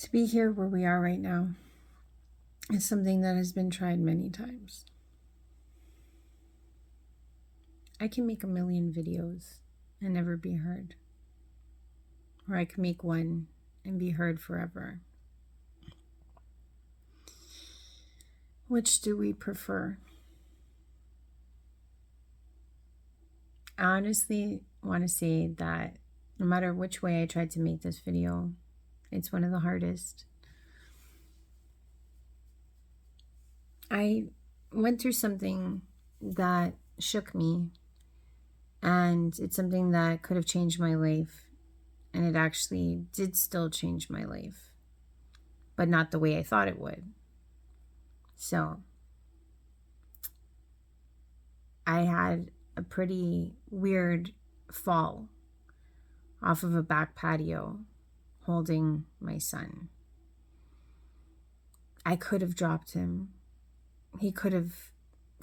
To be here where we are right now is something that has been tried many times. I can make 1,000,000 videos and never be heard. Or I can make one and be heard forever. Which do we prefer? I honestly want to say that no matter which way I tried to make this video, it's one of the hardest. I went through something that shook me, and it's something that could have changed my life, and it actually did still change my life, but not the way I thought it would. So I had a pretty weird fall off of a back patio holding my son. I could have dropped him. He could have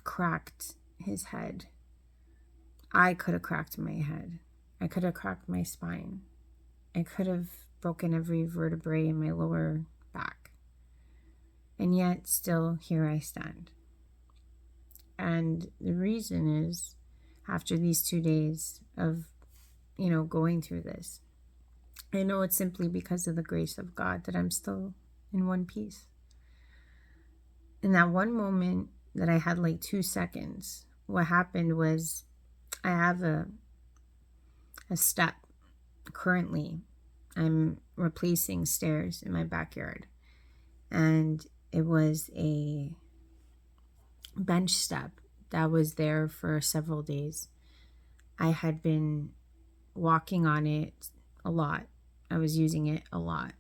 cracked his head. I could have cracked my head. I could have cracked my spine. I could have broken every vertebrae in my lower back. And yet still here I stand. And the reason is, after these 2 days of, going through this, I know it's simply because of the grace of God that I'm still in one piece. In that one moment that I had like 2 seconds, what happened was I have a step. Currently, I'm replacing stairs in my backyard. And it was a bench step that was there for several days. I had been walking on it a lot. I was using it a lot.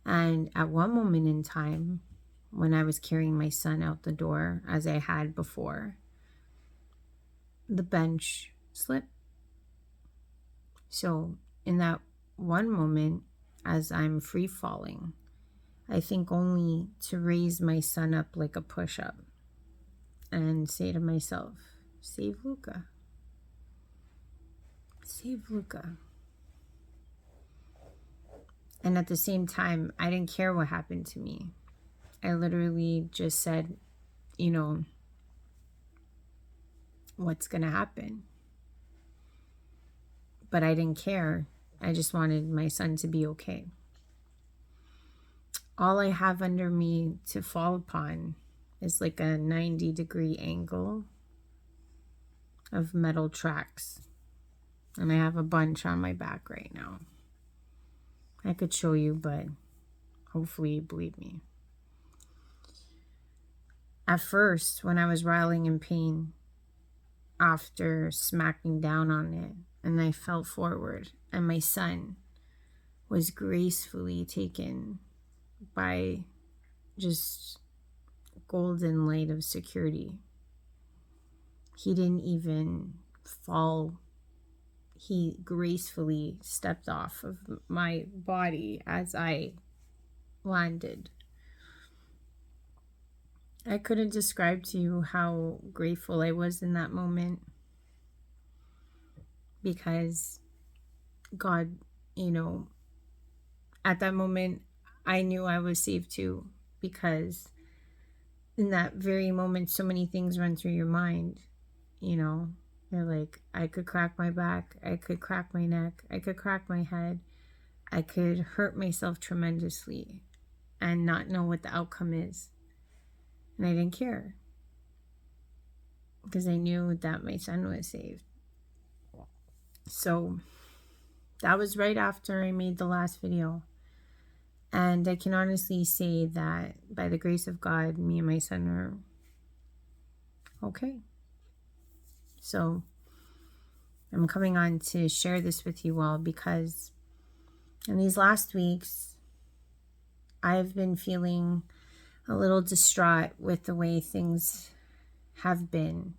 And at one moment in time, when I was carrying my son out the door, as I had before, the bench slipped. So in that one moment, as I'm free falling, I think only to raise my son up like a push-up and say to myself, save Luca. Save Luca. And at the same time, I didn't care what happened to me. I literally just said, what's going to happen? But I didn't care. I just wanted my son to be okay. All I have under me to fall upon is like a 90-degree angle of metal tracks. And I have a bunch on my back right now. I could show you, but hopefully you believe me. At first, when I was writhing in pain after smacking down on it, and I fell forward, and my son was gracefully taken by just golden light of security. He didn't even fall. He gracefully stepped off of my body as I landed. I couldn't describe to you how grateful I was in that moment, because God, at that moment, I knew I was saved too, because in that very moment, so many things run through your mind. You're like, I could crack my back, I could crack my neck, I could crack my head, I could hurt myself tremendously and not know what the outcome is. And I didn't care, because I knew that my son was saved. So that was right after I made the last video. And I can honestly say that by the grace of God, me and my son are okay. So I'm coming on to share this with you all, because in these last weeks, I've been feeling a little distraught with the way things have been.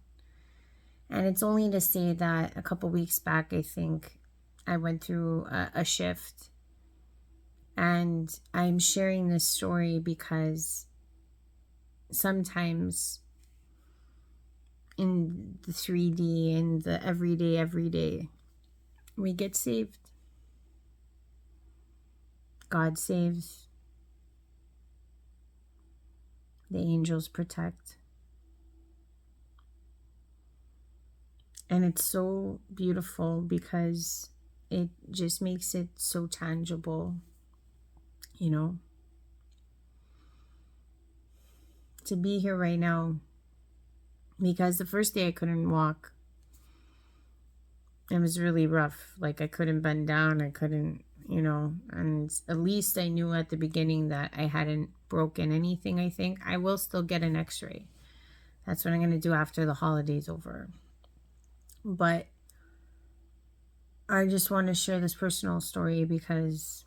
And it's only to say that a couple weeks back, I think I went through a shift. And I'm sharing this story because sometimes in the 3D, in the every day, we get saved. God saves, the angels protect. And it's so beautiful because it just makes it so tangible, you know, to be here right now. Because the first day I couldn't walk. It was really rough. Like I couldn't bend down. I couldn't, and at least I knew at the beginning that I hadn't broken anything, I think. I will still get an x-ray. That's what I'm going to do after the holiday's over. But I just want to share this personal story because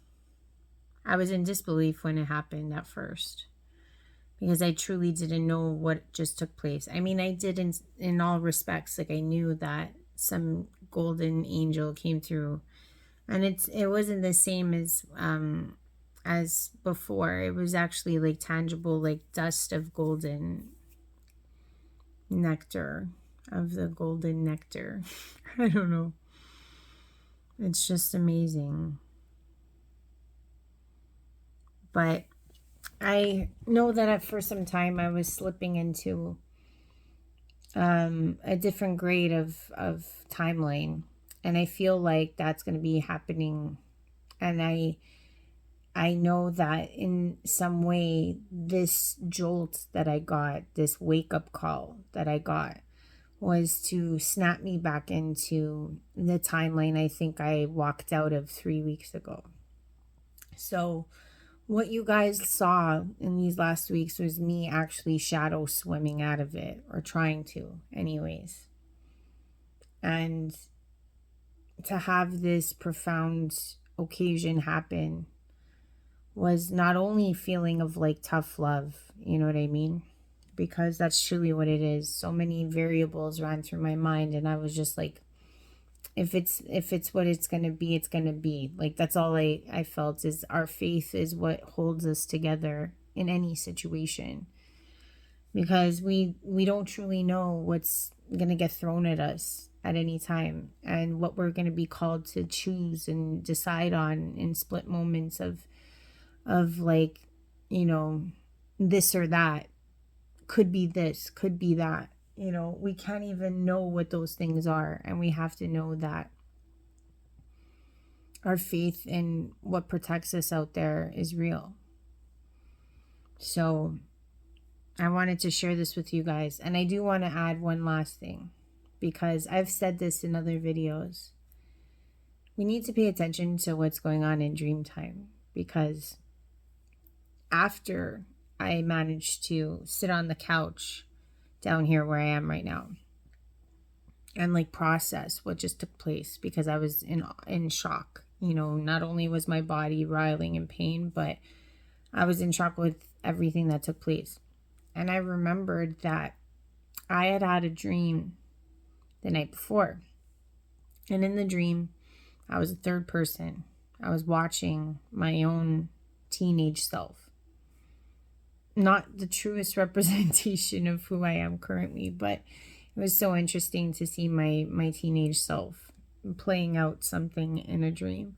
I was in disbelief when it happened at first. Because I truly didn't know what just took place. I mean, I did in all respects. Like I knew that some golden angel came through, and it wasn't the same as before. It was actually like tangible, like dust of golden nectar, of the golden nectar. I don't know. It's just amazing. But I know that for some time I was slipping into a different grade of timeline, and I feel like that's going to be happening. And I know that in some way this jolt that I got, this wake up call that I got, was to snap me back into the timeline I think I walked out of 3 weeks ago. So what you guys saw in these last weeks was me actually shadow swimming out of it, or trying to anyways. And to have this profound occasion happen was not only a feeling of like tough love, you know what I mean? Because that's truly what it is. So many variables ran through my mind, and I was just like, if it's what it's going to be, it's going to be. Like that's all I felt, is our faith is what holds us together in any situation. Because we don't truly know what's going to get thrown at us at any time, and what we're going to be called to choose and decide on in split moments of like, this or that. Could be this, could be that. We can't even know what those things are, and we have to know that our faith in what protects us out there is real. So I wanted to share this with you guys. And I do want to add one last thing, because I've said this in other videos. We need to pay attention to what's going on in dream time, because after I managed to sit on the couch down here where I am right now and like process what just took place, because I was in shock. Not only was my body writhing in pain, but I was in shock with everything that took place. And I remembered that I had had a dream the night before. And in the dream, I was a third person. I was watching my own teenage self. Not the truest representation of who I am currently, but it was so interesting to see my teenage self playing out something in a dream.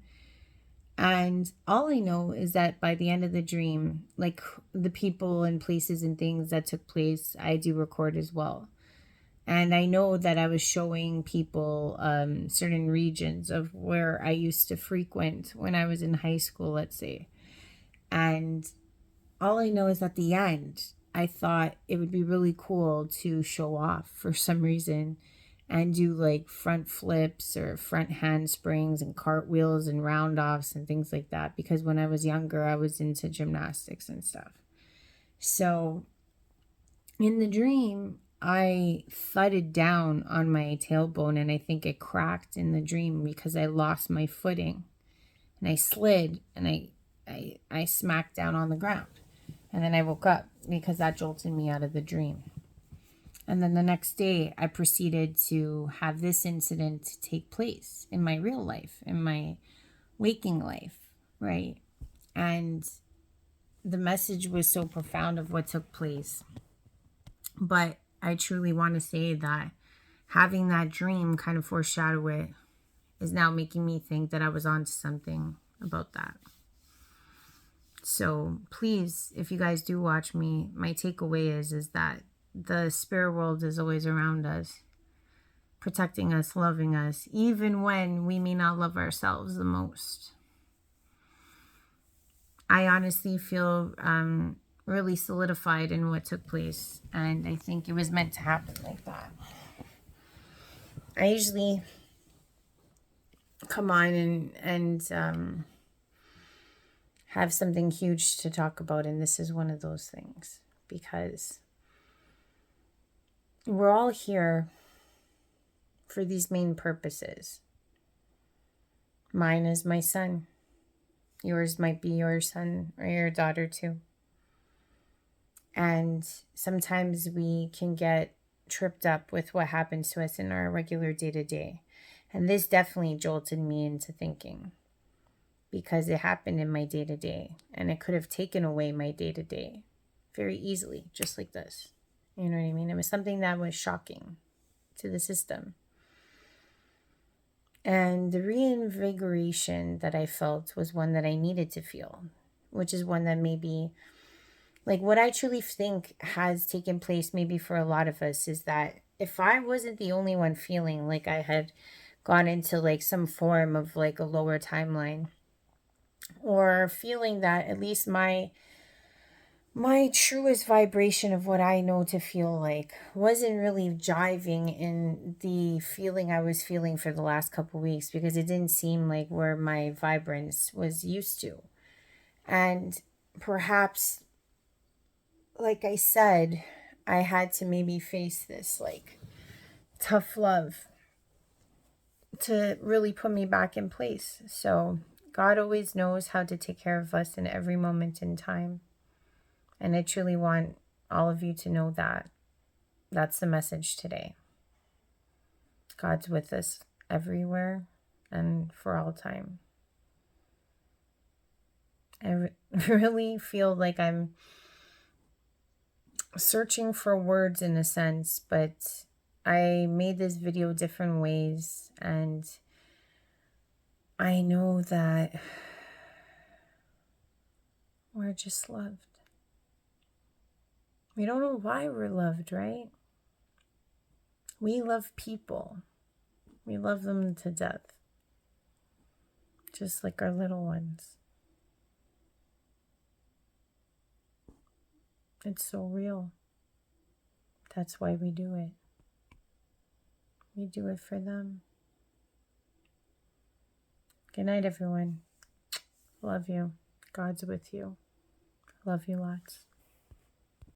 And all I know is that by the end of the dream, like the people and places and things that took place, I do record as well. And I know that I was showing people certain regions of where I used to frequent when I was in high school, let's say. And all I know is at the end, I thought it would be really cool to show off for some reason and do like front flips or front handsprings and cartwheels and round-offs and things like that. Because when I was younger, I was into gymnastics and stuff. So in the dream, I thudded down on my tailbone, and I think it cracked in the dream because I lost my footing. And I slid, and I smacked down on the ground. And then I woke up because that jolted me out of the dream. And then the next day, I proceeded to have this incident take place in my real life, in my waking life, right? And the message was so profound of what took place. But I truly want to say that having that dream kind of foreshadow it is now making me think that I was onto something about that. So please, if you guys do watch me, my takeaway is that the spirit world is always around us, protecting us, loving us, even when we may not love ourselves the most. I honestly feel really solidified in what took place, and I think it was meant to happen like that. I usually come on and have something huge to talk about, and this is one of those things, because we're all here for these main purposes. Mine is my son. Yours might be your son or your daughter too. And sometimes we can get tripped up with what happens to us in our regular day-to-day. And this definitely jolted me into thinking, because it happened in my day-to-day, and it could have taken away my day-to-day very easily, just like this. You know what I mean? It was something that was shocking to the system. And the reinvigoration that I felt was one that I needed to feel, which is one that maybe, like, what I truly think has taken place maybe for a lot of us is that if I wasn't the only one feeling like I had gone into like some form of like a lower timeline, or feeling that at least my truest vibration of what I know to feel like wasn't really jiving in the feeling I was feeling for the last couple weeks, because it didn't seem like where my vibrance was used to. And perhaps, like I said, I had to maybe face this like tough love to really put me back in place. So God always knows how to take care of us in every moment in time. And I truly want all of you to know that. That's the message today. God's with us everywhere and for all time. I really feel like I'm searching for words in a sense, but I made this video different ways, and I know that we're just loved. We don't know why we're loved, right? We love people. We love them to death. Just like our little ones. It's so real. That's why we do it. We do it for them. Good night, everyone. Love you. God's with you. Love you lots.